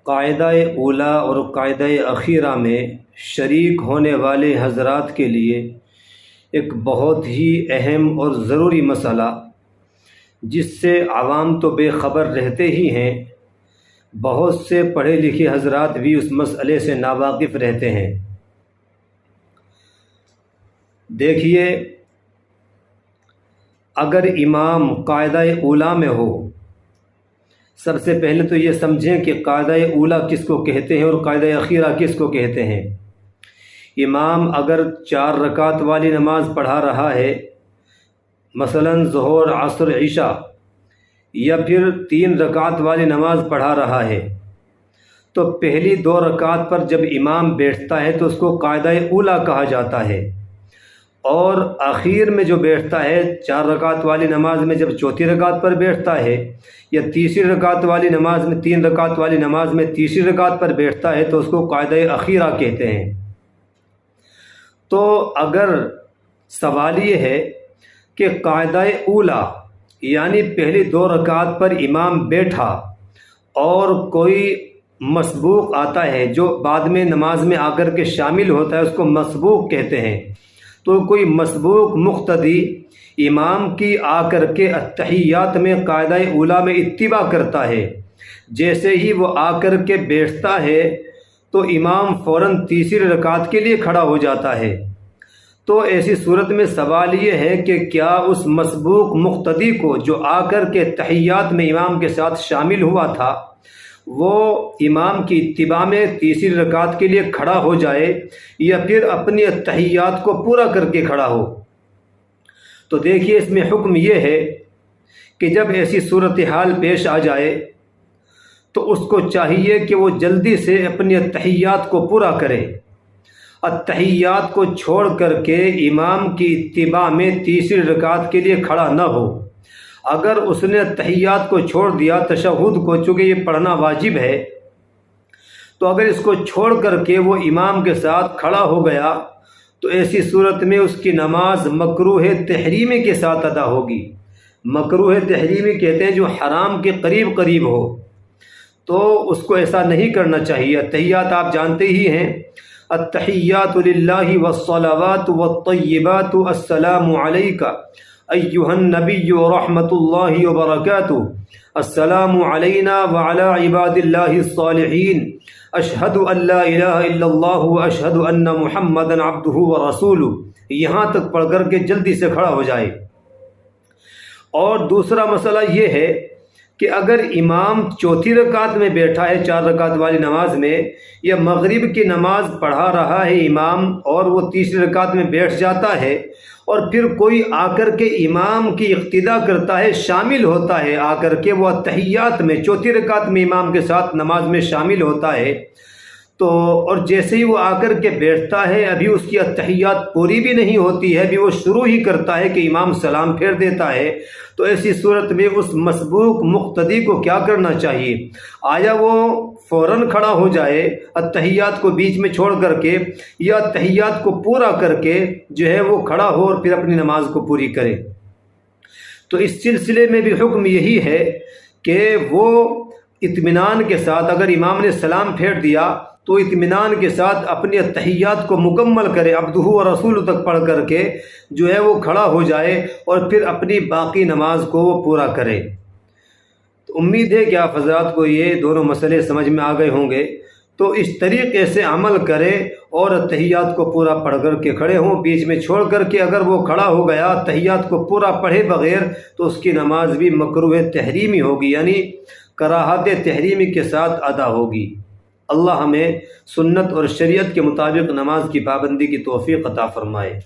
قاعدہ اولا اور قاعدہ اخیرہ میں شریک ہونے والے حضرات کے لیے ایک بہت ہی اہم اور ضروری مسئلہ، جس سے عوام تو بے خبر رہتے ہی ہیں، بہت سے پڑھے لکھے حضرات بھی اس مسئلے سے ناواقف رہتے ہیں۔ دیکھیے، اگر امام قاعدہ اولا میں ہو، سب سے پہلے تو یہ سمجھیں کہ قاعدہ اولا کس کو کہتے ہیں اور قاعدہ اخیرہ کس کو کہتے ہیں۔ امام اگر 4 رکعت والی نماز پڑھا رہا ہے، مثلا ظہر عصر عشاء، یا پھر 3 رکعت والی نماز پڑھا رہا ہے، تو پہلی 2 رکعت پر جب امام بیٹھتا ہے تو اس کو قاعدہ اولا کہا جاتا ہے، اور آخر میں جو بیٹھتا ہے 4 رکعت والی نماز میں جب چوتھی رکعت پر بیٹھتا ہے، یا تیسری رکعت والی نماز میں 3 رکعت والی نماز میں تیسری رکعت پر بیٹھتا ہے تو اس کو قاعدہ اخیرہ کہتے ہیں۔ تو اگر سوال یہ ہے کہ قاعدہ اولا یعنی پہلی 2 رکعت پر امام بیٹھا اور کوئی مسبوق آتا ہے جو بعد میں نماز میں آ کر کے شامل ہوتا ہے، اس کو مسبوق کہتے ہیں۔ تو کوئی مسبوق مقتدی امام کی آ کر کے التحیات میں قاعدہ اولا میں اتباع کرتا ہے، جیسے ہی وہ آ کر کے بیٹھتا ہے تو امام فوراً تیسری رکعت کے لیے کھڑا ہو جاتا ہے۔ تو ایسی صورت میں سوال یہ ہے کہ کیا اس مسبوق مقتدی کو جو آ کر کے تحیات میں امام کے ساتھ شامل ہوا تھا، وہ امام کی اتباع میں تیسری رکعت کے لیے کھڑا ہو جائے یا پھر اپنی تحیات کو پورا کر کے کھڑا ہو؟ تو دیکھیے، اس میں حکم یہ ہے کہ جب ایسی صورتحال پیش آ جائے تو اس کو چاہیے کہ وہ جلدی سے اپنی تحیات کو پورا کرے، التحیات کو چھوڑ کر کے امام کی اتباع میں تیسری رکعت کے لیے کھڑا نہ ہو۔ اگر اس نے تحیات کو چھوڑ دیا، تشہد کو، چونکہ یہ پڑھنا واجب ہے، تو اگر اس کو چھوڑ کر کے وہ امام کے ساتھ کھڑا ہو گیا تو ایسی صورت میں اس کی نماز مکروہ تحریمی کے ساتھ ادا ہوگی۔ مکروہ تحریمی کہتے ہیں جو حرام کے قریب قریب ہو، تو اس کو ایسا نہیں کرنا چاہیے۔ تحیات آپ جانتے ہی ہیں، التحیات للہ والصلوات والطیبات السلام علیک ایہا النبی ورحمۃ اللہ وبرکاتہ، السلام علینا وعلی عباد اللہ الصالحین، اشہد ان لا الہ الا اللہ واشہد ان محمدا عبدہ ورسولہ، یہاں تک پڑھ کر کے جلدی سے کھڑا ہو جائے۔ اور دوسرا مسئلہ یہ ہے کہ اگر امام چوتھی رکعت میں بیٹھا ہے 4 رکعت والی نماز میں، یا مغرب کی نماز پڑھا رہا ہے امام اور وہ تیسری رکعت میں بیٹھ جاتا ہے، اور پھر کوئی آ کر کے امام کی اقتداء کرتا ہے، شامل ہوتا ہے، آ کر کے وہ تحیات میں چوتھی رکعت میں امام کے ساتھ نماز میں شامل ہوتا ہے، تو اور جیسے ہی وہ آ کر کے بیٹھتا ہے، ابھی اس کی تحیات پوری بھی نہیں ہوتی ہے، ابھی وہ شروع ہی کرتا ہے کہ امام سلام پھیر دیتا ہے، تو ایسی صورت میں اس مسبوق مقتدی کو کیا کرنا چاہیے؟ آیا وہ فوراً کھڑا ہو جائے التحیات کو بیچ میں چھوڑ کر کے، یا تحیات کو پورا کر کے جو ہے وہ کھڑا ہو اور پھر اپنی نماز کو پوری کرے؟ تو اس سلسلے میں بھی حکم یہی ہے کہ وہ اطمینان کے ساتھ، اگر امام نے سلام پھیر دیا تو اطمینان کے ساتھ اپنی تحیات کو مکمل کرے، عبدہ و رسول تک پڑھ کر کے جو ہے وہ کھڑا ہو جائے اور پھر اپنی باقی نماز کو وہ پورا کرے۔ تو امید ہے کہ آپ حضرات کو یہ دونوں مسئلے سمجھ میں آ گئے ہوں گے، تو اس طریقے سے عمل کرے اور تحیات کو پورا پڑھ کر کے کھڑے ہوں۔ بیچ میں چھوڑ کر کے اگر وہ کھڑا ہو گیا تحیات کو پورا پڑھے بغیر، تو اس کی نماز بھی مکروہ تحریمی ہوگی، یعنی کراہت تحریمی کے ساتھ ادا ہوگی۔ اللہ ہمیں سنت اور شریعت کے مطابق نماز کی پابندی کی توفیق عطا فرمائے۔